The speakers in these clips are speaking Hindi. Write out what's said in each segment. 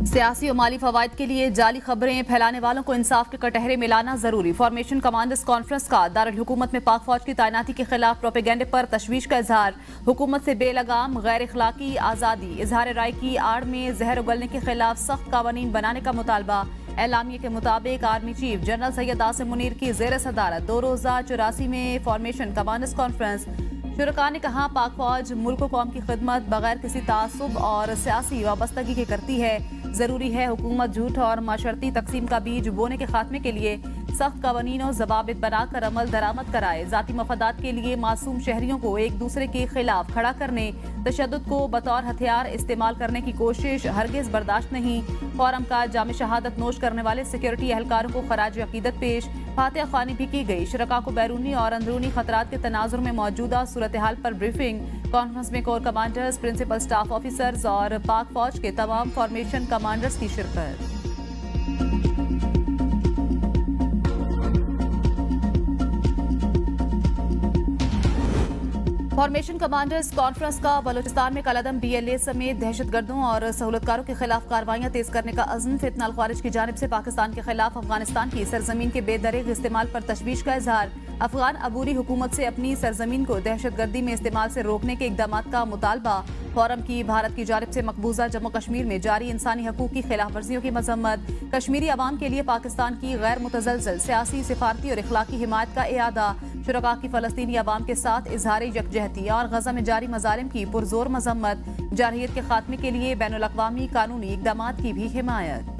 सियासी और माली फवायद के लिए जाली खबरें फैलाने वालों को इंसाफ के कटहरे में लाना जरूरी। फॉर्मेशन कमांडर्स कॉन्फ्रेंस का दारुल हुकूमत में पाक फौज की तैनाती के खिलाफ प्रोपेगेंडे पर तशवीश का इजहार। हुकूमत से बेलगाम गैर इखलाकी आज़ादी इजहार राय की आड़ में जहर उगलने के खिलाफ सख्त कानून बनाने का मुतालबा। एलामिया के मुताबिक army chief general Syed Asim Munir की जेर सदारत 2 रोज़ा 84 में फॉर्मेशन कमांडर्स कॉन्फ्रेंस। शुरका ने कहा, पाक फौज मुल्क कौम की खिदमत बगैर किसी तासुब और सियासी वाबस्तगी के करती है। जरूरी है हुकूमत झूठ और माशरती तकसीम का बीज बोने के खात्मे के लिए सख्त कवानीन और जवाबित बनाकर अमल दरामद कराए। जाती मफादात के लिए मासूम शहरियों को एक दूसरे के खिलाफ खड़ा करने, तशद्दुद को बतौर हथियार इस्तेमाल करने की कोशिश हरगिज बर्दाश्त नहीं। फोरम का जाम शहादत नोश करने वाले सिक्योरिटी एहलकारों को खराज अकीदत पेश। फातिहा ख्वानी भी की गई। शुरका को बैरूनी और अंदरूनी खतरात के तनाजुर में मौजूदा सूरत हाल पर ब्रीफिंग। कॉन्फ्रेंस में core commanders, principal staff officers और पाक फौज के तमाम फॉर्मेशन कमांडर्स की शिरकत। फॉर्मेशन कमांडर्स कॉन्फ्रेंस का बलूचिस्तान में कलअदम BLA समेत दहशतगर्दों और सहूलतकारों के खिलाफ कार्रवाइयां तेज करने का अज़्म। फितना अल ख्वारिज की जानिब से पाकिस्तान के खिलाफ अफगानिस्तान की सरजमीन के बेदरिग इस्तेमाल पर तशवीश का इजहार। अफगान अबूरी हुकूमत से अपनी सरजमीन को दहशतगर्दी में इस्तेमाल से रोकने के इकदाम का मुतालबा। फोरम की भारत की जानिब से मकबूजा जम्मू कश्मीर में जारी इंसानी हकूक की खिलाफ वर्जियों की मजम्मत। कश्मीरी अवाम के लिए पाकिस्तान की गैर मुतजलजल सियासी, सिफारती और इखलाकी हिमायत का इयादा। शुरका की फलस्तीनी अवाम के साथ इजहार यकजहती और गजा में जारी मजालिम की पुरजोर मजम्मत। जारहियत के खात्मे के लिए बैनुल अक़वामी कानूनी इकदाम की भी हिमायत।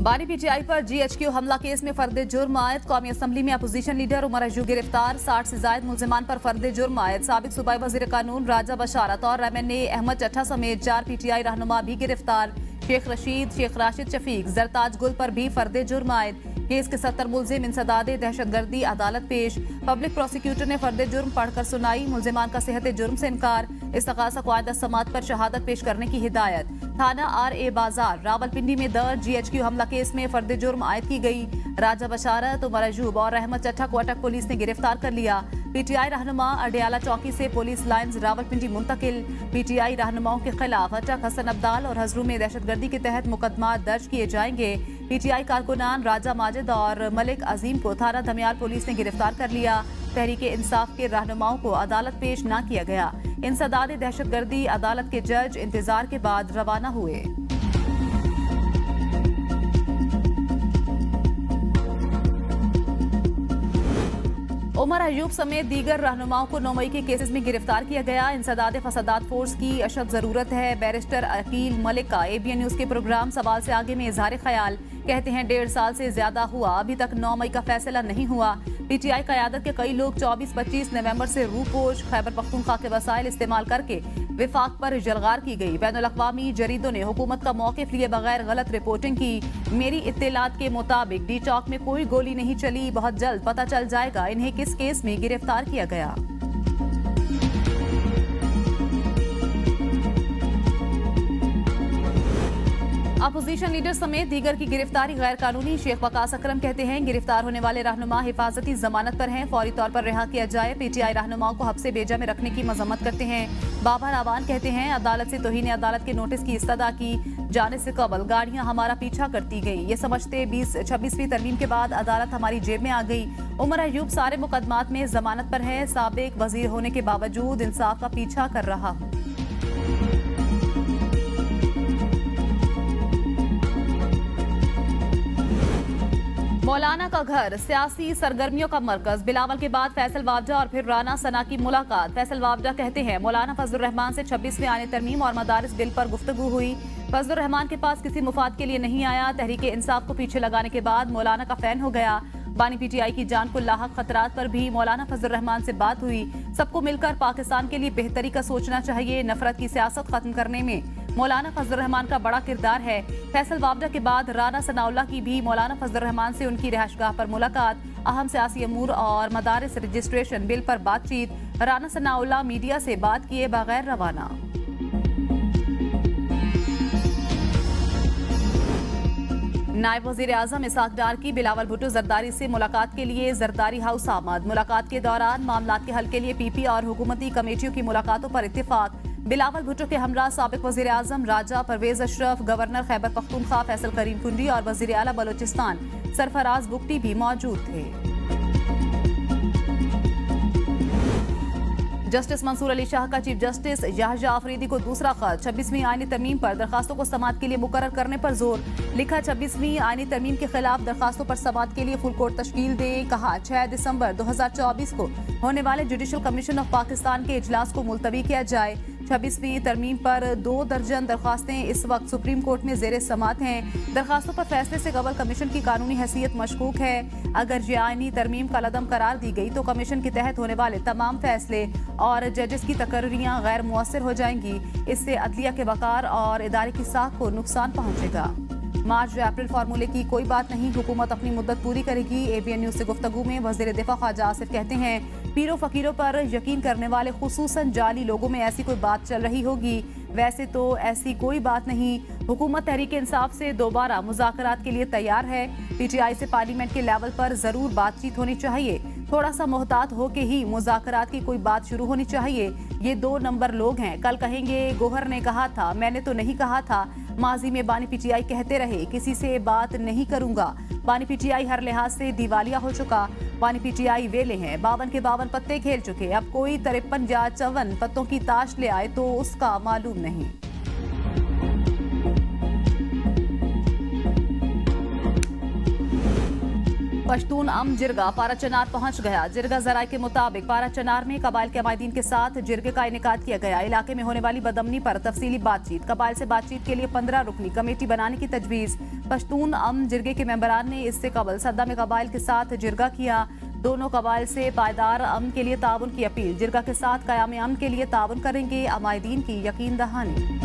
बानी PTI पर GHQ हमला केस में फर्द जुर्म आयद। कौमी असम्बली में अपोजिशन लीडर उमर अय्यूब गिरफ्तार। 60 से ज्यादा मुलजिमान पर फर्द जुर्म आयद। साबिक सूबाई वजीर कानून राजा बशारत और MNA अहमद चट्ठा समेत 4 PTI रहनुमा भी गिरफ्तार। शेख रशीद, शेख राशिद शफीक, जरताज गुल पर भी फर्द जुर्म आयद। केस के 70 मुलजिम इंसदादे दहशतगर्दी अदालत पेश। पब्लिक प्रोसिक्यूटर ने फर्द जुर्म पढ़कर सुनाई। मुलजिमान का सेहत जुर्म से इनकार। इस्तग़ासा क़ायदा समात पर शहादत पेश करने की हिदायत। थाना RA बाजार रावलपिंडी में दर्ज GHQ हमला केस में फर्द जुर्म आयद की गई। राजा बशारत, उमर अय्यूब और अहमद चट्ठा को अटक पुलिस ने गिरफ्तार कर लिया। PTI रहनुमा अडियाला चौकी से पुलिस लाइन्स रावलपिंडी मुंतकिल। PTI रहनुमाओं के खिलाफ अटक हसन अब्दाल और हजरू में दहशतगर्दी के तहत मुकदमा दर्ज किए जाएंगे। PTI कारकुनान राजा माजिद और मलिक अजीम को थाना धमियाल पुलिस ने गिरफ्तार कर लिया। तहरीक इंसाफ के रहनुमाओं को अदालत पेश न किया गया। इंसदाद दहशतगर्दी अदालत के जज इंतजार के बाद रवाना हुए। उमर अय्यूब समेत दीगर रहनुमाओं को 9 मई के केसेस में गिरफ्तार किया गया। इंसदाद फसादात फोर्स की अशद जरूरत है। बैरिस्टर अकील मलिक का ABN न्यूज के प्रोग्राम सवाल से आगे में इजहार ख्याल। कहते हैं 1.5 साल से ज्यादा हुआ, अभी तक 9 मई का फैसला नहीं हुआ। PTI क़यादत के कई लोग 24-25 नवंबर से रूपोश खैबर पख्तूनख्वा के वसाइल इस्तेमाल करके विफाक पर जलगार की गई। बैनुल अक़वामी जरीदों ने हुकूमत का मौक़िफ़ लिए बगैर गलत रिपोर्टिंग की। मेरी इत्तलात के मुताबिक D चौक में कोई गोली नहीं चली। बहुत जल्द पता चल जाएगा इन्हें किस केस में गिरफ्तार किया गया। अपोजिशन लीडर समेत दीगर की गिरफ्तारी गैर कानूनी। शेख वकास अकरम कहते हैं गिरफ्तार होने वाले रहनुमा हिफाजती जमानत पर हैं, फौरी तौर पर रिहा किया जाए। PTI रहनुमाओं को हब्से बेजा में रखने की मजम्मत करते हैं। बाबा रावान कहते हैं अदालत से तौहीन अदालत के नोटिस की इस्तदा की जाने से कबल गाड़ियां हमारा पीछा करती गई। ये समझते 26वीं तरमीम के बाद अदालत हमारी जेब में आ गई। उमर अय्यूब सारे मुकदमात में जमानत पर है। साबिक वजीर होने के बावजूद इंसाफ का पीछा कर रहा हूँ। मौलाना का घर सियासी सरगर्मियों का मरकज। बिलावल के बाद फैसल वावजा और फिर राना सना की मुलाकात। फैसल वावजा कहते हैं मौलाना फजलुर रहमान से 26वें आने तरमीम और मदारिस बिल पर गुफ्तगू हुई। फजलुर रहमान के पास किसी मुफाद के लिए नहीं आया। तहरीक इंसाफ को पीछे लगाने के बाद मौलाना का फैन हो गया। बानी PTI की जान को लाहक खतरात पर भी मौलाना फजलुर रहमान से बात हुई। सबको मिलकर पाकिस्तान के लिए बेहतरी का सोचना चाहिए। नफरत की सियासत खत्म करने में मौलाना फजलुर रहमान का बड़ा किरदार है। फैसल वावजा के बाद राना सनाउल्लाह की भी मौलाना फजलुर रहमान से उनकी रिहाइशगाह पर मुलाकात। अहम सियासी अमूर और मदारिस रजिस्ट्रेशन बिल पर बातचीत। राना सनाउल्लाह मीडिया से बात किए बगैर रवाना। नायब वजीर आजम इसाक डार की बिलावल भुट्टो जरदारी से मुलाकात के लिए जरदारी हाउस आमद। मुलाकात के दौरान मामलात के हल के लिए पीपी और हुकूमती कमेटियों की मुलाकातों पर इत्तेफाक। बिलावल भुट्टो के हमरा साबिक वजीर आजम राजा परवेज अशरफ, गवर्नर खैबर पख्तूनख्वा फैसल करीम कुंडी और वजीर आला बलोचिस्तान सरफराज बुगटी भी मौजूद थे। जस्टिस मंसूर अली शाह का चीफ जस्टिस याहिया अफरीदी को दूसरा खत। 26वीं आईनी तरमीम पर दरखास्तों को समाअत के लिए मुकर्रर करने पर जोर। लिखा, 26वीं आईनी तरमीम के खिलाफ दरखास्तों पर समाअत के लिए फुल कोर्ट तश्कील दें। कहा, 6 दिसंबर 2024 को होने वाले जुडिशल कमीशन ऑफ पाकिस्तान के इजलास को मुलतवी किया जाए। 26वीं तरमीम पर 2 दर्जन दरखास्तें इस वक्त सुप्रीम कोर्ट में जेर समाअत हैं। दरखास्तों पर फैसले से कबल कमीशन की कानूनी हैसियत मशकूक है। अगर ये आईनी तरमीम कलअदम करार दी गई तो कमीशन के तहत होने वाले तमाम फैसले और जजेस की तकर्रियां गैर मुअस्सर हो जाएंगी। इससे अदलिया के वकार और इदारे की साख को नुकसान पहुंचेगा। मार्च अप्रैल फार्मूले की कोई बात नहीं, हुकूमत अपनी मुद्दत पूरी करेगी। ABN न्यूज से गुफ्तगू में वजीर दिफा ख्वाजा आसिफ कहते हैं, पीरों फकीरों पर यकीन करने वाले खुसूसन जाली लोगों में ऐसी कोई बात चल रही होगी। वैसे तो ऐसी कोई बात नहीं। हुकूमत तहरीक इंसाफ से दोबारा मुज़ाकरात के लिए तैयार है। PTI से पार्लियामेंट के लेवल पर जरूर बातचीत होनी चाहिए। थोड़ा सा मोहतात हो के ही मुज़ाकरात की कोई बात शुरू होनी चाहिए। ये 2 नंबर लोग हैं। कल कहेंगे गोहर ने कहा था, मैंने तो नहीं कहा था। माजी में बानी PTI कहते रहे, किसी से बात नहीं करूंगा। बानी PTI हर लिहाज से दिवालिया हो चुका। बानी PTI वेले हैं, 52 के 52 पत्ते खेल चुके। अब कोई 53 या 54 पत्तों की ताश ले आए तो उसका मालूम नहीं। पश्तून अम जिरगा पाराचनार पहुंच गया। जिरगा जराये के मुताबिक पाराचनार में कबाइल के अमायदीन के साथ जिरगे का इनेकाद किया गया। इलाके में होने वाली बदअमनी पर तफसीली बातचीत। कबाइल से बातचीत के लिए 15 रुकनी कमेटी बनाने की तजवीज। पश्तून अम जिरगे के मेंबरान ने इससे कबल सद्दा में कबाइल के साथ जिरगा किया। दोनों कबाइल से पायदार अमन के लिए ताउन की अपील। जिरगा के साथ कयाम अमन के लिए ताउन करेंगे। अमायदीन की यकीन दहानी।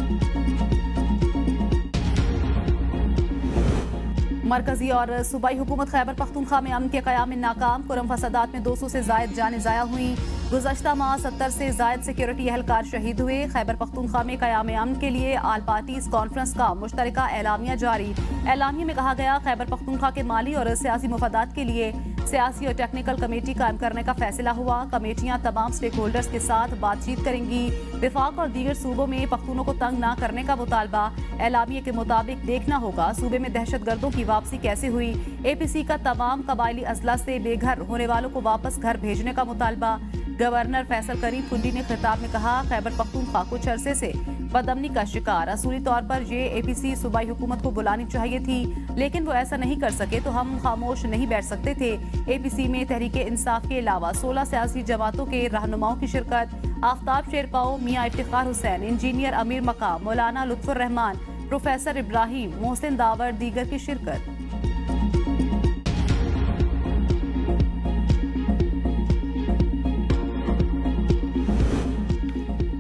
मरकजी और सूबाई हुकूमत खैबर पख्तूनख्वा में अमन के क़याम में नाकाम। कुरम फसादात में 200 से जायद जानें ज़ाया हुई। गुज़श्ता माह 70 से जायद सिक्योरिटी एहलकार शहीद हुए। खैबर पख्तूनख्वा में क़याम अमन के लिए आल पार्टीज कॉन्फ्रेंस का मुश्तरका एलामिया जारी। एलामिया में कहा गया, खैबर पख्तूनख्वा के माली और सियासी मफादात के लिए सियासी और टेक्निकल कमेटी कायम करने का फैसला हुआ। कमेटियां तमाम स्टेक होल्डर्स के साथ बातचीत करेंगी। विफाक और दीगर सूबों में पख्तूनों को तंग न करने का मुतालबा। एलामिया के मुताबिक देखना होगा सूबे में दहशतगर्दों की वापसी कैसे हुई। APC का तमाम कबायली अजला से बेघर होने वालों को वापस घर भेजने का मुतालबा। गवर्नर फैसल करीम कुंडी ने खिताब में कहा, खैबर पख्तूनख्वा कुछ अरसे से बदअमनी का शिकार। असूली तौर पर ये APC सूबाई हुकूमत को बुलानी चाहिए थी, लेकिन वो ऐसा नहीं कर सके तो हम खामोश नहीं बैठ सकते थे। APC में तहरीक इंसाफ के अलावा 16 सियासी जमातों के रहनुमाओं की शिरकत। आफ्ताब शेरपाओ, मियाँ इफ्तिखार हुसैन, इंजीनियर अमीर मकाम, मौलाना लुत्फुर रहमान, प्रोफेसर इब्राहिम, मोहसिन दावर दीगर की शिरकत।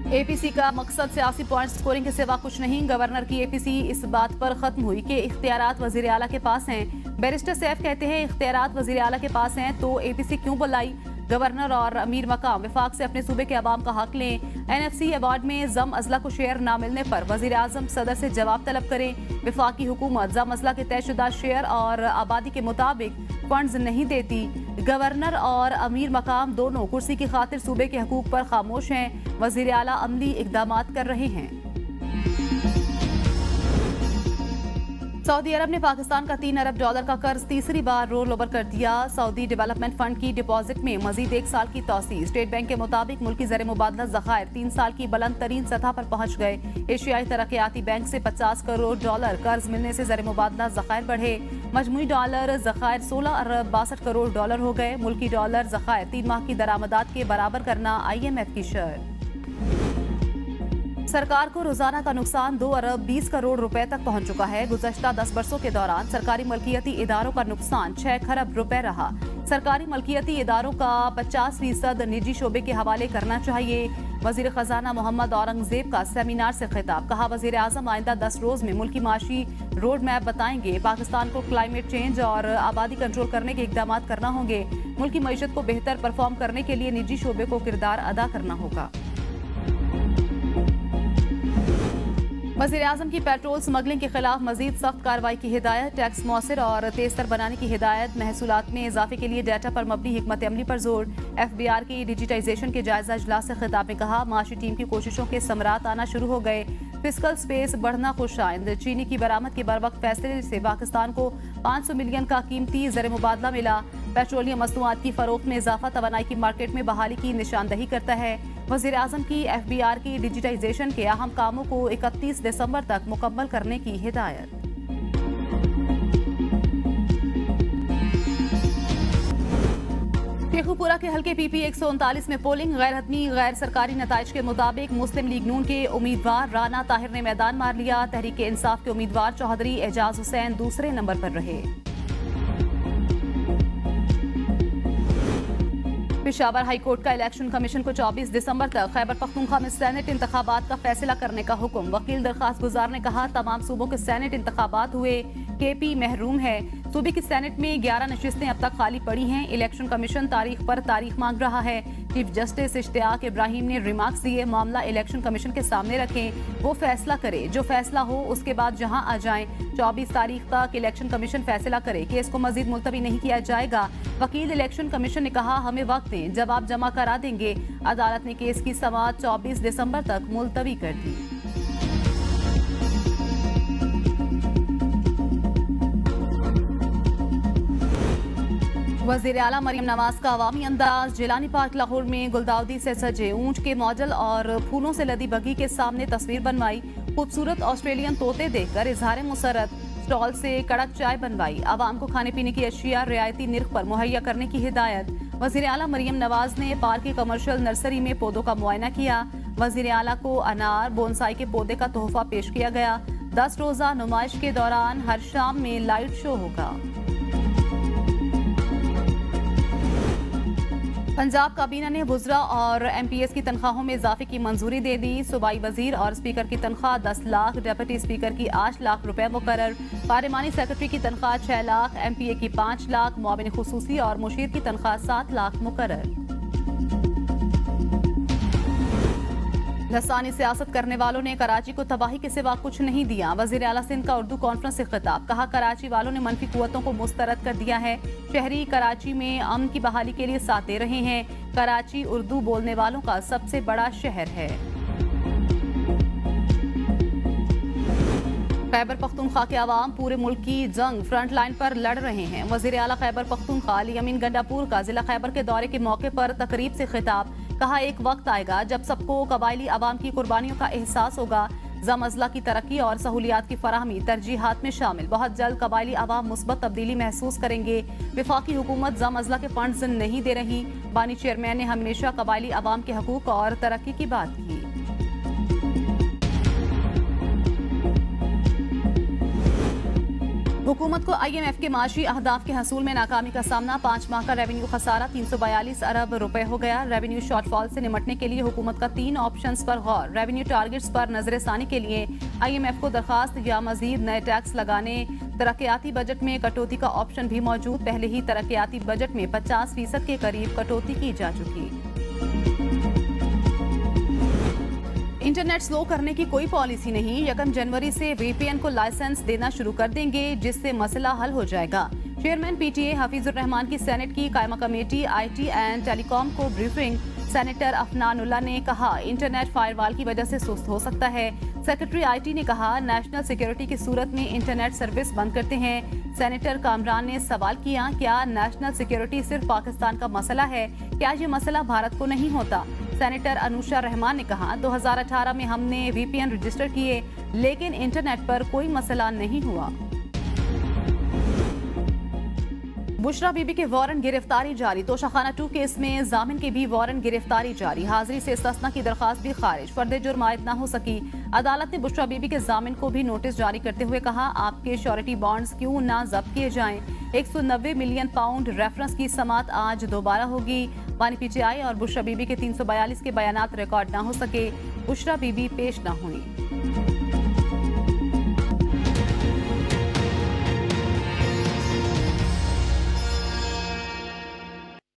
APC का मकसद सियासी पॉइंट स्कोरिंग के सिवा कुछ नहीं। गवर्नर की APC इस बात पर खत्म हुई कि इख्तियारात वजीर आला के पास हैं। बैरिस्टर सैफ कहते हैं, इख्तियारात वजीर आला के पास हैं तो APC क्यों बुलाई। गवर्नर और अमीर मकाम विफाक से अपने सूबे के अवाम का हक लें। NFC अवार्ड में जम अजला को शेयर न मिलने पर वजीर आजम सदर से जवाब तलब करें। विफाकी हुकूमत जम अजला के तयशुदा शेयर और आबादी के मुताबिक फंड्स नहीं देती। गवर्नर और अमीर मकाम दोनों कुर्सी की खातिर सूबे के हकूक पर खामोश हैं। वजीर आला अमली इकदामात कर रहे हैं। सऊदी अरब ने पाकिस्तान का $3 अरब का कर्ज तीसरी बार रोल ओवर कर दिया। सऊदी डेवलपमेंट फंड की डिपॉजिट में मजीद 1 साल की तौसी। स्टेट बैंक के मुताबिक मुल्की ज़र मुबादला ज़खायर 3 साल की बुलंद तरीन सतह पर पहुंच गए। एशियाई तरक्याती बैंक से $50 करोड़ कर्ज मिलने से ज़र मुबादला ज़खायर बढ़े। मजमूई डॉलर ज़खायर $16 अरब 62 करोड़ हो गए। मुल्की डॉलर ज़खायर 3 माह की दरामदात के बराबर करना IMF की शर्त। सरकार को रोजाना का नुकसान 2 अरब 20 करोड़ रुपए तक पहुंच चुका है। गुज़श्ता 10 बरसों के दौरान सरकारी मलकियती इदारों का नुकसान 6 खरब रुपए रहा। सरकारी मलकियती इदारों का 50% निजी शोबे के हवाले करना चाहिए। वजीर खजाना मोहम्मद औरंगजेब का सेमिनार से खिताब। कहा, वजीर आजम आइंदा 10 रोज में मुल्की माशी रोड मैप बताएंगे। पाकिस्तान को क्लाइमेट चेंज और आबादी कंट्रोल करने के इकदाम करना होंगे। मुल्की मईशत को बेहतर परफॉर्म करने के लिए निजी शोबे को किरदार अदा करना होगा। वज़ीर-ए-आज़म की पेट्रोल स्मगलिंग के खिलाफ मजीद सख्त कार्रवाई की हिदायत, टैक्स मौसर और तेज़तर बनाने की हिदायत, महसूलात में इजाफे के लिए डाटा पर मबनी हिकमत अमली पर जोर। FBR की डिजिटाइजेशन के जायजा इजलास से खिताब में कहा, माशी टीम की कोशिशों के समरात आना शुरू हो गए। फिस्कल स्पेस बढ़ना खुशाइंद, चीनी की बरामद के बरवक्त फैसले से पाकिस्तान को 500 मिलियन का कीमती ज़र मुबादला मिला। पेट्रोलियम मसनूआत की फरोख्त में इजाफा तवानाई की मार्केट में बहाली की निशानदही करता है। वज़ीर-ए-आज़म की FBR की डिजिटाइजेशन के अहम कामों को 31 दिसंबर तक मुकम्मल करने की हिदायत। शेखुपुरा के हल्के PP 139 में पोलिंग, गैर हतमी गैर सरकारी नताइज के मुताबिक मुस्लिम लीग नून के उम्मीदवार राना ताहिर ने मैदान मार लिया। तहरीक इंसाफ के उम्मीदवार चौधरी एजाज हुसैन दूसरे नंबर पर रहे। पेशावर हाई कोर्ट का इलेक्शन कमीशन को 24 दिसंबर तक खैबर पख्तूनख्वा में सेनेट इंतखाबात का फैसला करने का हुक्म। वकील दरखास्त गुजार ने कहा, तमाम सूबों के सेनेट इंतखाबात हुए, KP महरूम है। सूबे की सेनेट में 11 नशिस्तें अब तक खाली पड़ी हैं। इलेक्शन कमीशन तारीख पर तारीख मांग रहा है। चीफ जस्टिस इश्तियाक इब्राहिम ने रिमार्क्स दिए, मामला इलेक्शन कमीशन के सामने रखें, वो फैसला करे, जो फैसला हो उसके बाद जहां आ जाएं। 24 तारीख तक इलेक्शन कमीशन फैसला करे, केस को मजीद मुलतवी नहीं किया जाएगा। वकील इलेक्शन कमीशन ने कहा, हमें वक्त दें, जवाब जमा करा देंगे। अदालत ने केस की समाअत 24 दिसंबर तक मुलतवी कर दी। वज़ीर आला मरियम नवाज का अवामी अंदाज, जिलानी पार्क लाहौर में गुलदाउदी से सजे ऊंट के मॉडल और फूलों से लदी बगी के सामने तस्वीर बनवाई। खूबसूरत ऑस्ट्रेलियन तोते देखकर इजहार मुसरत, स्टॉल से कड़क चाय बनवाई। आवाम को खाने पीने की अशिया रियायती निर्ख पर मुहैया करने की हिदायत। वज़ीर आला मरियम नवाज ने पार्क की कमर्शियल नर्सरी में पौधों का मुआयना किया। वज़ीर आला को अनार बोनसाई के पौधे का तोहफा पेश किया गया। 10 रोजा नुमाइश के दौरान हर शाम में लाइट शो होगा। पंजाब काबीना ने वुज़रा और MPS की तनख्वाहों में इजाफे की मंजूरी दे दी। सूबाई वजीर और स्पीकर की तनख्वाह 10 लाख, डिप्टी स्पीकर की 8 लाख रुपए मुकर्रर। पार्लिमानी सेक्रेटरी की तनख्वाह 6 लाख, MPA की 5 लाख, मुआविन खुसूसी और मुशीर की तनख्वाह 7 लाख मुकर्रर। लसानी सियासत करने वालों ने कराची को तबाही के सिवा कुछ नहीं दिया। वज़ीर आला सिंध का उर्दू कॉन्फ्रेंस से खिताब, कहा, कराची वालों ने मनफी कुव्वतों को मुस्तरद कर दिया है। शहरी कराची में अमन की बहाली के लिए साथ दे रहे हैं। कराची उर्दू बोलने वालों का सबसे बड़ा शहर है। खैबर पख्तूनख्वा के अवाम पूरे मुल्क की जंग फ्रंट लाइन पर लड़ रहे हैं। वज़ीर आला खैबर पख्तूनख्वा अली अमीन गंडापुर का जिला खैबर के दौरे के मौके पर तकरीब से खिताब, कहा, एक वक्त आएगा जब सबको कबायली अवाम की कुर्बानियों का एहसास होगा। ज़म-अज़ला की तरक्की और सहूलियात की फराहमी तरजीहात में शामिल। बहुत जल्द कबायली अवाम मुस्बत तब्दीली महसूस करेंगे। वफाकी हुकूमत ज़म-अज़ला के फंड्स नहीं दे रही। बानी चेयरमैन ने हमेशा कबायली अवाम के हकूक और तरक्की की बात की। हुकूमत को IMF के माशी अहदाफ के हसूल में नाकामी का सामना। 5 माह का रेवेन्यू खसारा 342 अरब रुपए हो गया। रेवेन्यू शॉर्टफॉल से निपटने के लिए हुकूमत का 3 ऑप्शंस पर गौर। रेवेन्यू टारगेट्स पर नजरसानी के लिए IMF को दरखास्त या मजीद नए टैक्स लगाने। तरक्याती बजट में कटौती का ऑप्शन भी मौजूद। पहले ही तरक्याती बजट में 50% के करीब कटौती की जा चुकी। इंटरनेट स्लो करने की कोई पॉलिसी नहीं। 1 जनवरी से VPN को लाइसेंस देना शुरू कर देंगे, जिससे मसला हल हो जाएगा। चेयरमैन PTA हफीजुर रहमान की सेनेट की कायमा कमेटी IT एंड टेलीकॉम को ब्रीफिंग। सेनेटर अफनानुल्लाह ने कहा, इंटरनेट फायरवॉल की वजह से सुस्त हो सकता है। सेक्रेटरी IT ने कहा, नेशनल सिक्योरिटी की सूरत में इंटरनेट सर्विस बंद करते हैं। सेनेटर कामरान ने सवाल किया, क्या नेशनल सिक्योरिटी सिर्फ पाकिस्तान का मसला है? क्या ये मसला भारत को नहीं होता? सेनेटर अनुषा रहमान ने कहा, 2018 में हमने VPN रजिस्टर किए, लेकिन इंटरनेट पर कोई मसला नहीं हुआ। बुशरा बीबी के वारंट गिरफ्तारी जारी। तोशाखाना 2 केस में जामिन की भी वारंट गिरफ्तारी जारी। हाजिरी से इस्तिस्ना की दरखास्त भी खारिज। फर्द जुर्म आयद न हो सकी। अदालत ने बुशरा बीबी के जामिन को भी नोटिस जारी करते हुए कहा, आपके श्योरिटी बॉन्ड्स क्यों ना जब्त किए जाएं। 190 मिलियन पाउंड रेफरेंस की समात आज दोबारा होगी। बानी PTI और बुशरा बीबी के 342 के बयानात रिकॉर्ड न हो सके। बुशरा बीबी पेश न हुई।